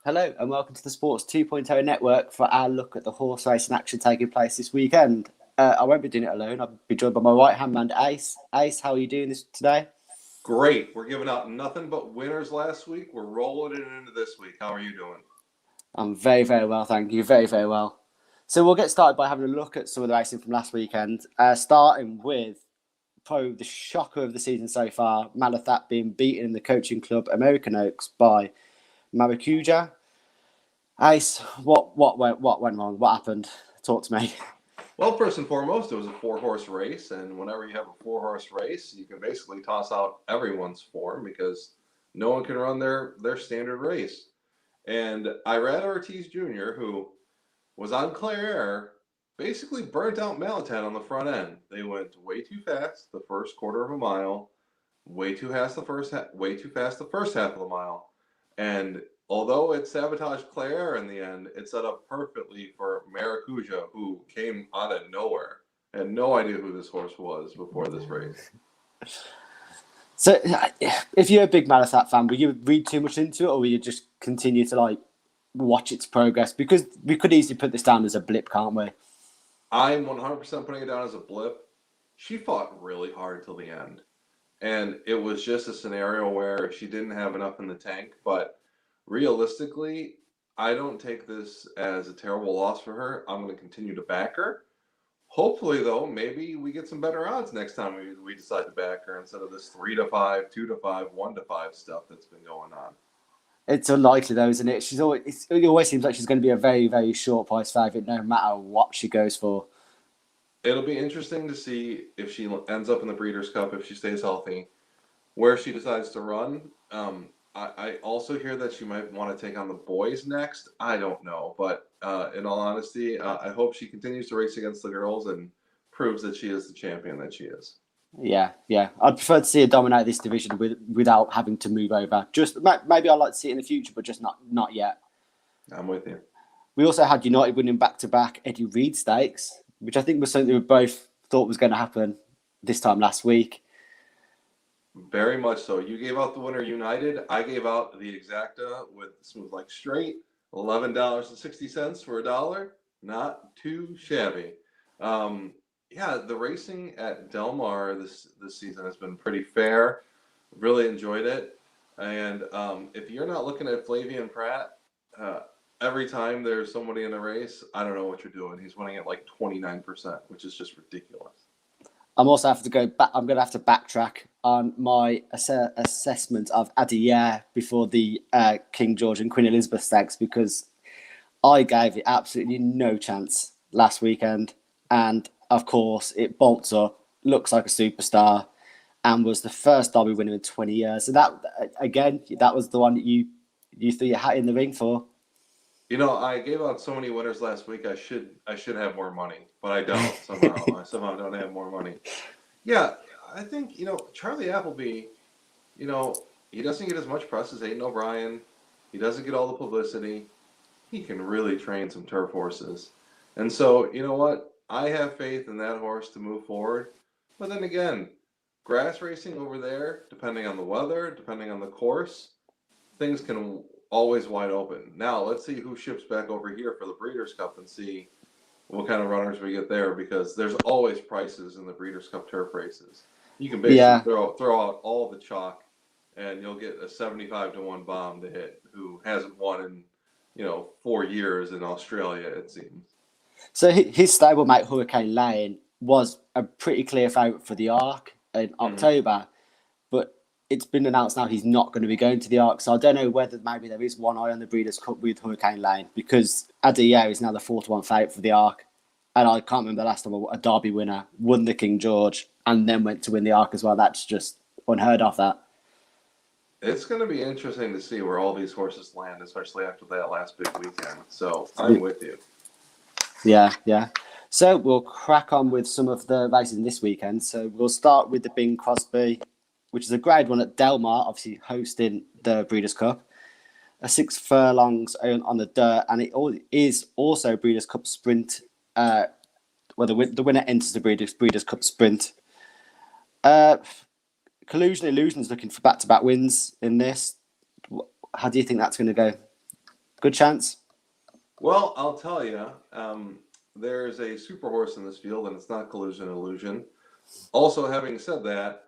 Hello and welcome to the Sports 2.0 network for our look at the horse racing action taking place this weekend. I won't be doing it alone. I'll be joined by my right hand man, Ace. Ace, how are you doing this today? Great. We're giving out nothing but winners last week. We're rolling it into this week. How are you doing? I'm very, very well, thank you. Very, very well. So we'll get started by having a look at some of the racing from last weekend, starting with probably the shocker of the season so far, Malathat being beaten in the coaching club American Oaks by Maracuja. Ace, what went wrong? What happened? Talk to me. Well, first and foremost, it was a four-horse race, and whenever you have a four-horse race, you can basically toss out everyone's form because no one can run their standard race. And Irad Ortiz Jr., who was on Claire Air, basically burnt out Malatat on the front end. They went way too fast the first quarter of a mile, way too fast the first half of the mile, and although it sabotaged Claire in the end, it set up perfectly for Maracuja, who came out of nowhere. I had no idea who this horse was before this race. So, if you're a big Malathat fan, will you read too much into it, or will you just continue to watch its progress? Because we could easily put this down as a blip, can't we? I'm 100% putting it down as a blip. She fought really hard till the end. And it was just a scenario where she didn't have enough in the tank. But realistically, I don't take this as a terrible loss for her. I'm going to continue to back her. Hopefully, though, maybe we get some better odds next time we decide to back her instead of this 3-5, 2-5, 1-5 stuff that's been going on. It's unlikely, though, isn't it? It always seems like she's going to be a very, very short price favourite, no matter what she goes for. It'll be interesting to see if she ends up in the Breeders' Cup, if she stays healthy, where she decides to run. I also hear that she might want to take on the boys next. I don't know, but in all honesty, I hope she continues to race against the girls and proves that she is the champion that she is. Yeah, yeah. I'd prefer to see her dominate this division without having to move over. Just maybe I'd like to see it in the future, but just not yet. I'm with you. We also had United winning back-to-back Eddie Reid stakes, which I think was something we both thought was going to happen this time last week. Very much so. You gave out the winner United. I gave out the exacta with Smooth Like Straight, $11.60 for a dollar. Not too shabby. Yeah, the racing at Del Mar this season has been pretty fair. Really enjoyed it. And if you're not looking at Flavian Pratt, uh, every time there's somebody in the race, I don't know what you're doing. He's winning at like 29%, which is just ridiculous. I'm also have to go back. I'm going to have to backtrack on my assessment of Adier before the King George and Queen Elizabeth stakes because I gave it absolutely no chance last weekend, and of course it bolts up, looks like a superstar, and was the first Derby winner in 20 years. So that again, that was the one that you threw your hat in the ring for. You know, I gave out so many winners last week. I should have more money, but I don't somehow. I somehow don't have more money. Yeah, I think Charlie Appleby. He doesn't get as much press as Aiden O'Brien. He doesn't get all the publicity. He can really train some turf horses, and so you know what? I have faith in that horse to move forward. But then again, grass racing over there, depending on the weather, depending on the course, things can always wide open. Now let's see who ships back over here for the Breeders' Cup and see what kind of runners we get there because there's always prices in the Breeders' Cup turf races. You can basically Yeah. throw out all the chalk and you'll get a 75-1 bomb to hit who hasn't won in 4 years in Australia it seems. So his stablemate Hurricane Lane was a pretty clear favourite for the Arc in Mm-hmm. October, but it's been announced now he's not going to be going to the Arc. So I don't know whether maybe there is one eye on the Breeders' Cup with Hurricane Lane because Adier is now the 4-1 favourite for the Arc, and I can't remember the last time a Derby winner won the King George and then went to win the Arc as well. That's just unheard of. That. It's going to be interesting to see where all these horses land, especially after that last big weekend. So I'm with you. Yeah, yeah. So we'll crack on with some of the races this weekend. So we'll start with the Bing Crosby, which is a grade one at Del Mar, obviously hosting the Breeders' Cup. A 6 furlongs on the dirt, and it is also Breeders' Cup Sprint. Well, the winner enters the Breeders' Cup Sprint. Collusion Illusion's looking for back-to-back wins in this. How do you think that's going to go? Good chance. Well, I'll tell you, there's a super horse in this field, and it's not Collusion Illusion. Also, having said that,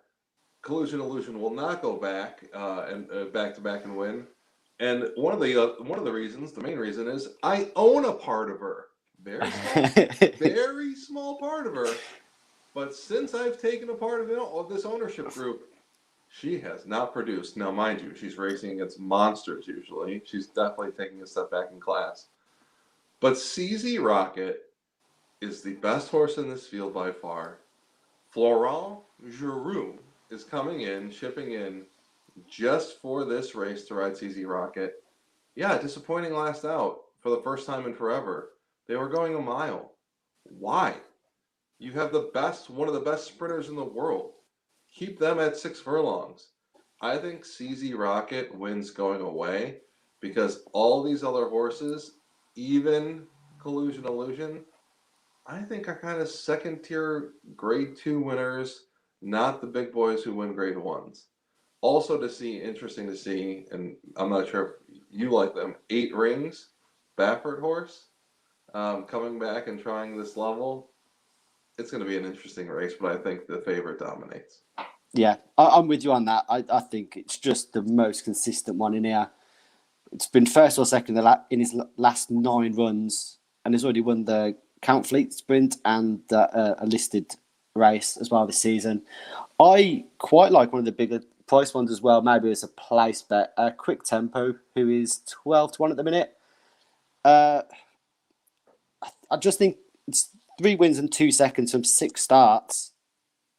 Collusion Illusion will not go back and back to back and win. And one of the reasons, the main reason, is I own a part of her. Very small, very small part of her. But since I've taken a part of this ownership group, she has not produced. Now, mind you, she's racing against monsters usually. She's definitely taking a step back in class. But CZ Rocket is the best horse in this field by far. Florent Giroux is coming in, shipping in, just for this race to ride CZ Rocket. Yeah, disappointing last out for the first time in forever. They were going a mile. Why? You have one of the best sprinters in the world. Keep them at 6 furlongs. I think CZ Rocket wins going away because all these other horses, even Collusion Illusion, I think are kind of second-tier Grade 2 winners, not the big boys who win Grade 1s. Also interesting to see, and I'm not sure if you like them, 8 Rings, Baffert horse, coming back and trying this level. It's going to be an interesting race, but I think the favorite dominates. Yeah, I'm with you on that. I think it's just the most consistent one in here. It's been first or second in his last 9 runs, and he's already won the Count Fleet Sprint and a listed race as well this season. I quite like one of the bigger price ones as well. Maybe it's a place bet. Quick Tempo, who is 12-1 at the minute. I just think it's 3 wins and 2 seconds from 6 starts.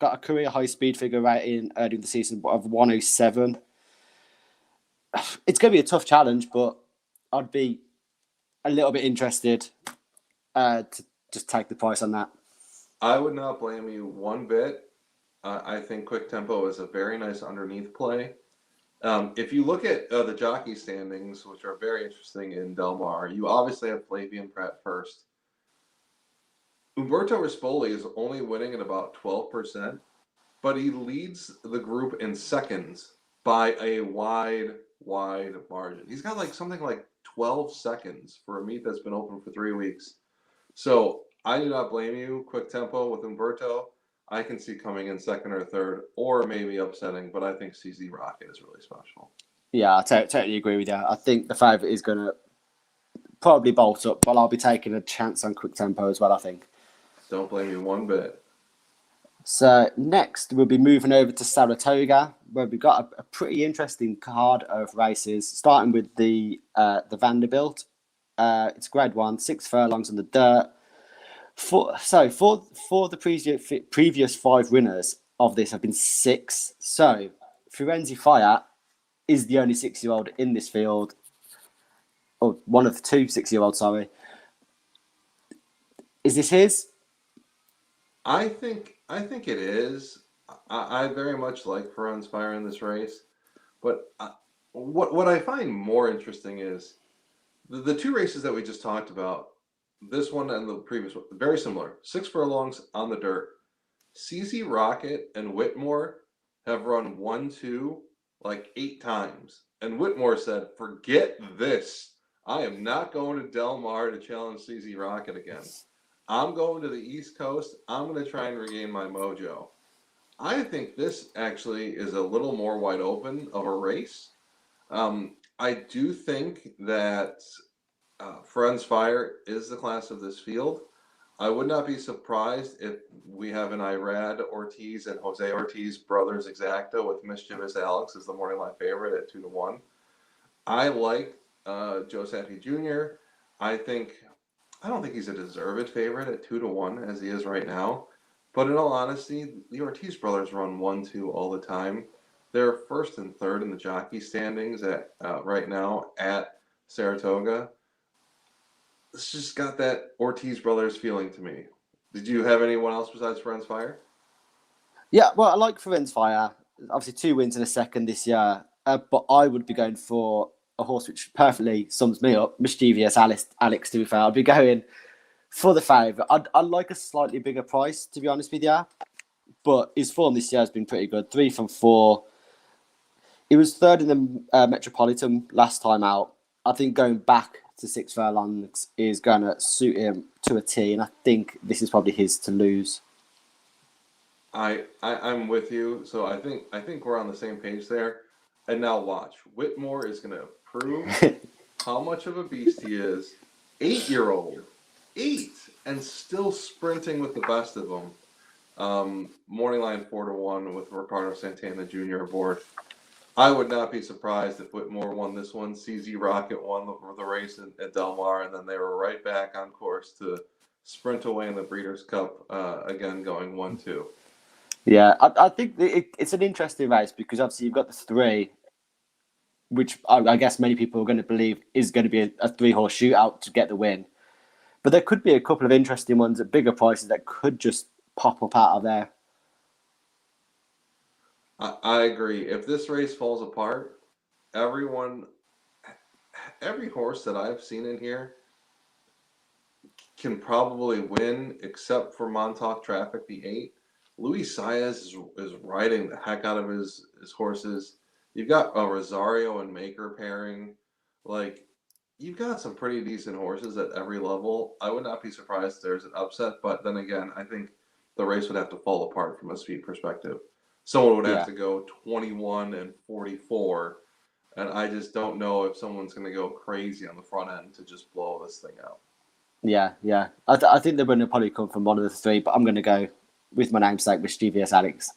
Got a career high speed figure rating early in the season of 107. It's going to be a tough challenge, but I'd be a little bit interested to just take the price on that. I would not blame you one bit. I think Quick Tempo is a very nice underneath play. If you look at the jockey standings, which are very interesting in Del Mar, you obviously have Flavian Pratt first. Umberto Rispoli is only winning at about 12%, but he leads the group in seconds by a wide margin. He's got something like 12 seconds for a meet that's been open for 3 weeks. So I do not blame you. Quick Tempo with Umberto, I can see coming in second or third, or maybe upsetting, but I think CZ Rocket is really special. Yeah, I totally agree with you. I think the favourite is going to probably bolt up, but I'll be taking a chance on Quick Tempo as well, I think. Don't blame you one bit. So next, we'll be moving over to Saratoga, where we've got a pretty interesting card of races, starting with the Vanderbilt. It's Grade 1, 6 furlongs on the dirt. For the previous 5 winners of this have been 6. So Firenze Fire is the only 6-year-old in this field, or one of the 2 6-year-olds. Sorry, is this his? I think it is. I very much like Firenze Fire in this race, but what I find more interesting is the 2 races that we just talked about. This one and the previous one, very similar. 6 furlongs on the dirt. CZ Rocket and Whitmore have run 1-2 8 times. And Whitmore said, forget this. I am not going to Del Mar to challenge CZ Rocket again. I'm going to the East Coast. I'm going to try and regain my mojo. I think this actually is a little more wide open of a race. I do think that Firenze Fire is the class of this field. I would not be surprised if we have an Irad Ortiz and Jose Ortiz brothers exacta with Mischievous Alex as the morning line favorite at 2-1. I like Joe Saffie Jr. I don't think he's a deserved favorite at 2-1 as he is right now. But in all honesty, the Ortiz brothers run 1-2 all the time. They're first and third in the jockey standings at right now at Saratoga. It's just got that Ortiz brothers feeling to me. Did you have anyone else besides Firenze Fire? Yeah, well, I like Firenze Fire. Obviously, 2 wins in a second this year. But I would be going for a horse which perfectly sums me up, Mischievous Alex, to be fair. I'd be going for the favourite. I'd like a slightly bigger price, to be honest with you. But his form this year has been pretty good. 3 from 4. He was third in the Metropolitan last time out. I think going back to 6 furlongs is going to suit him to a T, and I think this is probably his to lose. I'm with you. So I think we're on the same page there. And now watch. Whitmore is going to prove how much of a beast he is. 8-year-old. 8. And still sprinting with the best of them. Morning line 4-1 with Ricardo Santana Jr. aboard. I would not be surprised if Whitmore won this one. CZ Rocket won the race at Del Mar, and then they were right back on course to sprint away in the Breeders' Cup, again going 1-2. Yeah, I think it's an interesting race because obviously you've got the 3, which I guess many people are going to believe is going to be a 3-horse shootout to get the win. But there could be a couple of interesting ones at bigger prices that could just pop up out of there. I agree. If this race falls apart, every horse that I've seen in here can probably win, except for Montauk Traffic, the 8. Luis Saez is riding the heck out of his horses. You've got a Rosario and Maker pairing. Like, you've got some pretty decent horses at every level. I would not be surprised if there's an upset, but then again, I think the race would have to fall apart from a speed perspective. Someone would have to go 21 and 44, and I just don't know if someone's going to go crazy on the front end to just blow this thing out. Yeah. I think the winner probably come from one of the 3, but I'm going to go with my namesake, Mischievous Alex.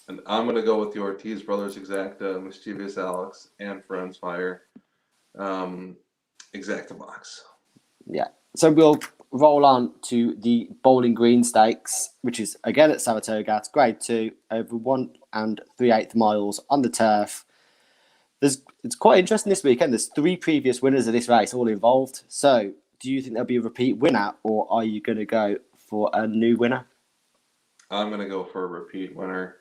And I'm going to go with the Ortiz Brothers Exacta, Mischievous Alex, and Friends Fire Exacta box. Yeah. So we'll roll on to the Bowling Green Stakes, which is again at Saratoga. It's Grade 2, over 1 3/8 miles on the turf. It's quite interesting this weekend. There's 3 previous winners of this race all involved. So do you think there'll be a repeat winner, or are you going to go for a new winner? I'm going to go for a repeat winner.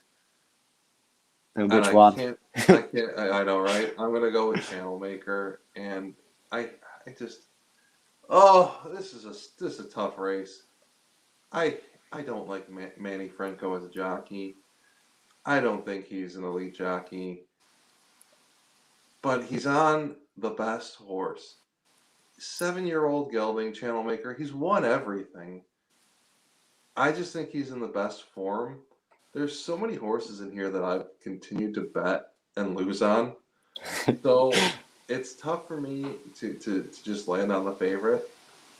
And which one? I know, right? I'm going to go with Channel Maker, and I just... Oh, this is a tough race. I don't like Manny Franco as a jockey. I don't think he's an elite jockey. But he's on the best horse. 7-year-old gelding, Channel Maker. He's won everything. I just think he's in the best form. There's so many horses in here that I've continued to bet and lose on. So it's tough for me to just land on the favorite.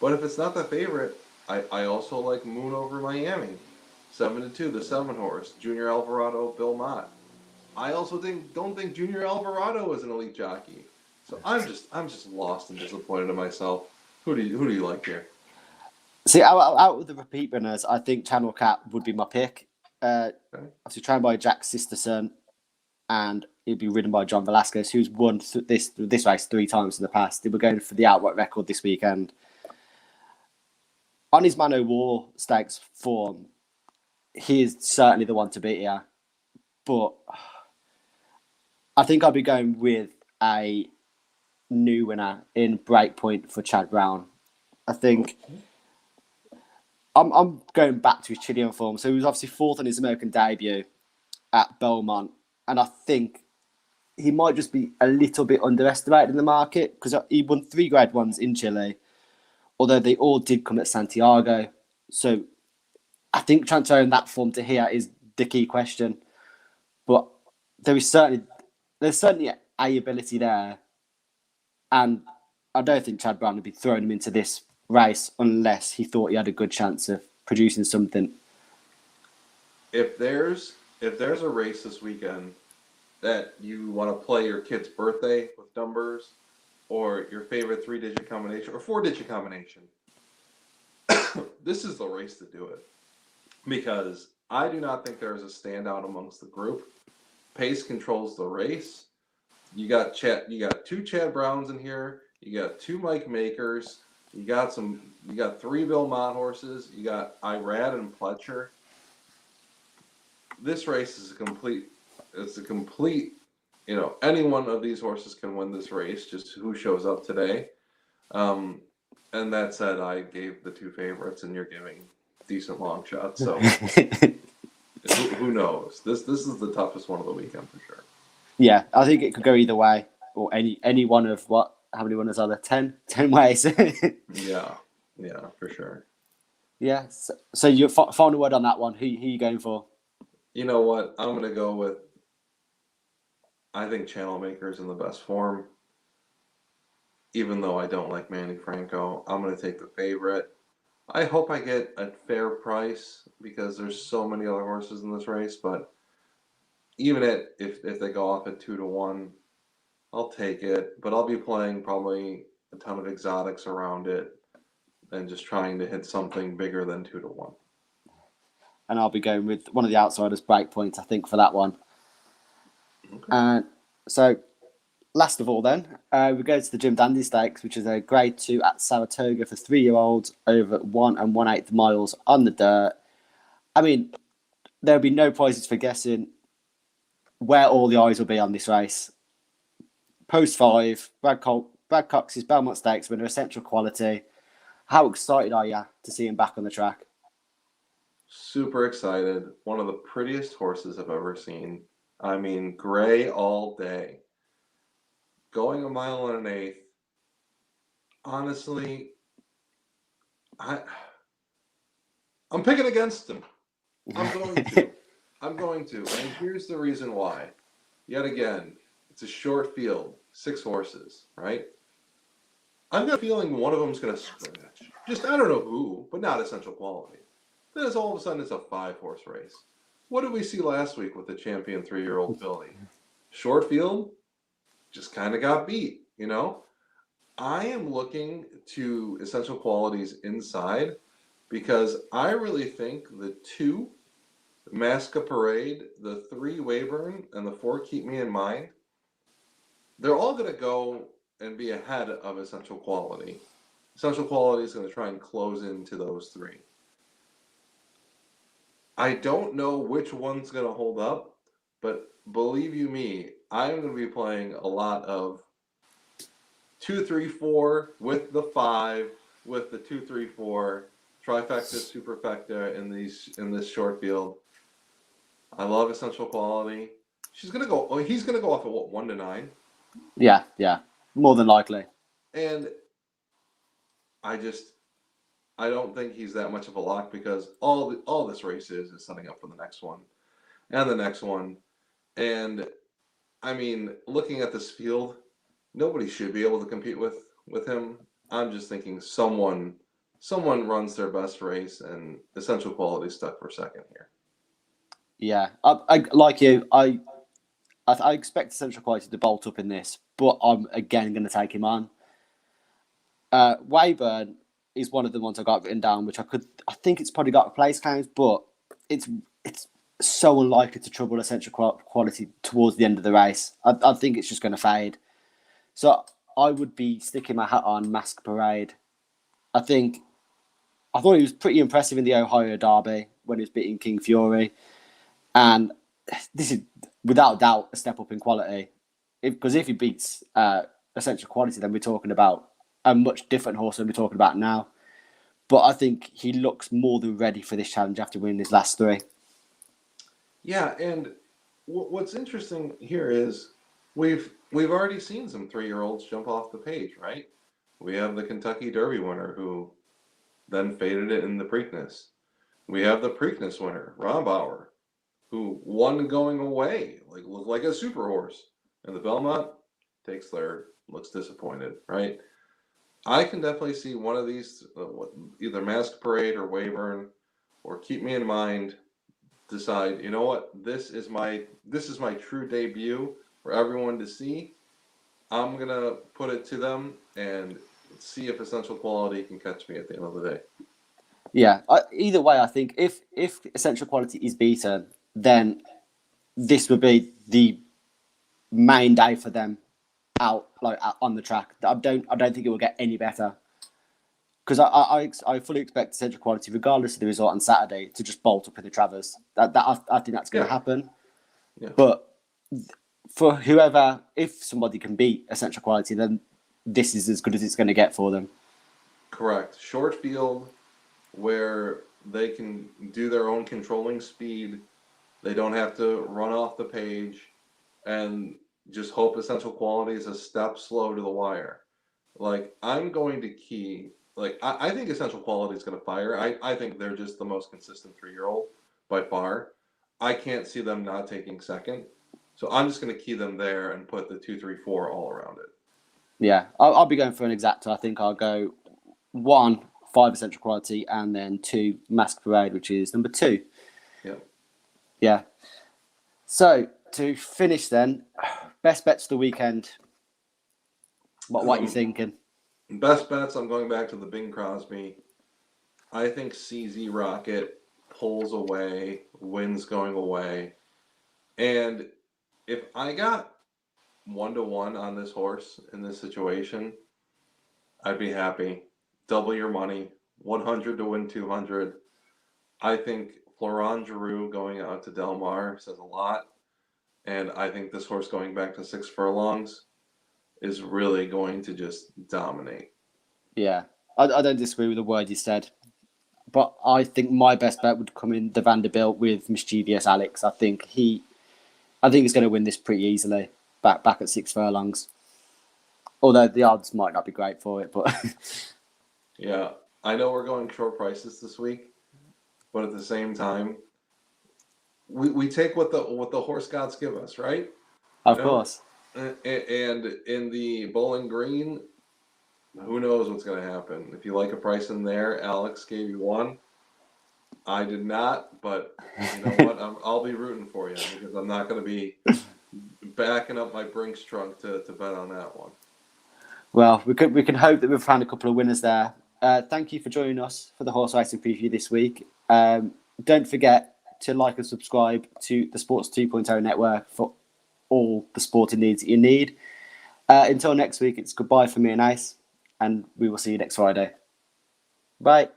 But if it's not the favorite, I also like Moon Over Miami. 7-2, the 7-horse. Junior Alvarado, Bill Mott. I also don't think Junior Alvarado is an elite jockey. So I'm just lost and disappointed in myself. Who do you like here? See, out of the repeat winners, I think Channel Cat would be my pick. Obviously trained by Jack Sisterson, and he'd be ridden by John Velasquez, who's won this race 3 times in the past. They were going for the outright record this weekend. On his Man O' War Stakes form, he is certainly the one to beat here. But I think I'll be going with a new winner in Breakpoint for Chad Brown. I think I'm going back to his Chilean form. So he was obviously 4th on his American debut at Belmont. And I think he might just be a little bit underestimated in the market because he won 3 Grade 1s in Chile, although they all did come at Santiago. So I think transferring that form to here is the key question. But there's certainly a ability there. And I don't think Chad Brown would be throwing him into this race unless he thought he had a good chance of producing something. If there's a race this weekend that you want to play your kid's birthday with numbers, or your favorite 3-digit combination or 4-digit combination, this is the race to do it. Because I do not think there is a standout amongst the group. Pace controls the race. You got 2 Chad Browns in here. You got 2 Mike Makers. You got 3 Bill Mott horses. You got Irad and Pletcher. This race is a complete, any one of these horses can win this race, just who shows up today. And that said, I gave the 2 favorites, and you're giving decent long shots. So who knows? This is the toughest one of the weekend for sure. Yeah, I think it could go either way, or any one of how many winners are there? 10? 10 ways. Yeah, yeah, for sure. Yeah. So your final word on that one. Who you going for? You know what? I'm gonna go with. I think Channel Maker's in the best form. Even though I don't like Manny Franco, I'm gonna take the favorite. I hope I get a fair price because there's so many other horses in this race. But even if they go off at 2-1, I'll take it. But I'll be playing probably a ton of exotics around it and just trying to hit something bigger than 2-1. And I'll be going with one of the outsiders, Breakpoint, I think, for that one. Okay. And so, last of all, then, we go to the Jim Dandy Stakes, which is a Grade 2 at Saratoga for 3-year-olds over 1 1/8 miles on the dirt. I mean, there'll be no prizes for guessing where all the eyes will be on this race. Post 5, Brad Cox's Belmont Stakes winner, Essential Quality. How excited are you to see him back on the track? Super excited. One of the prettiest horses I've ever seen. I mean, gray all day. Going 1.125 miles. Honestly, I'm picking against him. I'm going to. I'm going to. And here's the reason why. Yet again, it's a short field, 6 horses, right? I've got a feeling one of them's going to scratch. Just, I don't know who, but not Essential Quality. Then it's all of a sudden it's a 5-horse race. What did we see last week with the champion 3-year-old filly? Short field, just kind of got beat, you know? I am looking to Essential Quality's inside because I really think the 2, Masquerade, the 3, Weyburn, and the 4, Keep Me in Mind, they're all going to go and be ahead of Essential Quality. Essential Quality is going to try and close into those 3. I don't know which one's going to hold up, but believe you me, I'm going to be playing a lot of 2, 3, 4 with the 5, with the 2, 3, 4 trifecta, superfecta in this short field. I love Essential Quality. She's gonna go. Oh, he's gonna go off at what, 1-9, Yeah, more than likely. and I don't think he's that much of a lock because all this race is setting up for the next one and the next one, and I mean, looking at this field, nobody should be able to compete with him. I'm just thinking someone runs their best race, and Essential Quality stuck for second here. Yeah, I like you. I expect Essential Quality to bolt up in this, but I'm again going to take him on. Weyburn is one of the ones I got written down, which I think it's probably got a place count, but it's so unlikely to trouble Essential Quality towards the end of the race. I think it's just going to fade. So I would be sticking my hat on Mask Parade. I thought he was pretty impressive in the Ohio Derby when he was beating King Fury, and this is without doubt a step up in quality. Because if he beats Essential Quality, then we're talking about a much different horse than we're talking about now. But I think he looks more than ready for this challenge after winning his last 3. Yeah, and what's interesting here is we've already seen some 3-year-olds jump off the page, right? We have the Kentucky Derby winner who then faded it in the Preakness. We have the Preakness winner, Rombauer, who won going away, looked like a super horse. And the Belmont takes third, looks disappointed, right? I can definitely see one of these, either Mask Parade or Weyburn, or Keep Me in Mind, decide, you know what, this is my true debut for everyone to see. I'm gonna put it to them and see if Essential Quality can catch me at the end of the day. Yeah, either way, I think if Essential Quality is beaten, then this would be the main day for them out on the track. I don't think it will get any better because I fully expect Essential Quality, regardless of the result on Saturday, to just bolt up in the Travers. I think that's going to happen. Yeah. But for whoever, if somebody can beat Essential Quality, then this is as good as it's going to get for them. Correct. Short field where they can do their own controlling speed. They don't have to run off the page and just hope Essential Quality is a step slow to the wire. Like, I'm going to key. Like, I think Essential Quality is going to fire. I think they're just the most consistent 3-year-old by far. I can't see them not taking second. So I'm just going to key them there and put the 2, 3, 4 all around it. Yeah, I'll be going for an exacta. I think I'll go 1, 5 Essential Quality, and then 2 Mask Parade, which is number 2. Yeah. Yeah. So to finish then, best bets for the weekend. What are you thinking? Best bets, I'm going back to the Bing Crosby. I think CZ Rocket pulls away, wins going away. And if I got 1-to-1 on this horse in this situation, I'd be happy. Double your money, 100 to win 200. I think Florent Giroux going out to Del Mar says a lot. And I think this horse going back to 6 furlongs is really going to just dominate. Yeah, I don't disagree with the word you said. But I think my best bet would come in the Vanderbilt with Mischievous Alex. I think he's going to win this pretty easily. Back at 6 furlongs. Although the odds might not be great for it, but Yeah, I know we're going short prices this week, but at the same time, we take what the horse gods give us, right? of course. And in the Bowling Green, who knows what's going to happen? If you like a price in there, Alex gave you one. I did not, but you know what? I'll be rooting for you because I'm not going to be backing up my Brinks trunk to bet on that one. Well, we can hope that we've found a couple of winners there. Thank you for joining us for the horse racing preview this week. Don't forget to like and subscribe to the Sports 2.0 network for all the sporting needs that you need. Until next week, it's goodbye for me and Ace, and we will see you next Friday. Bye.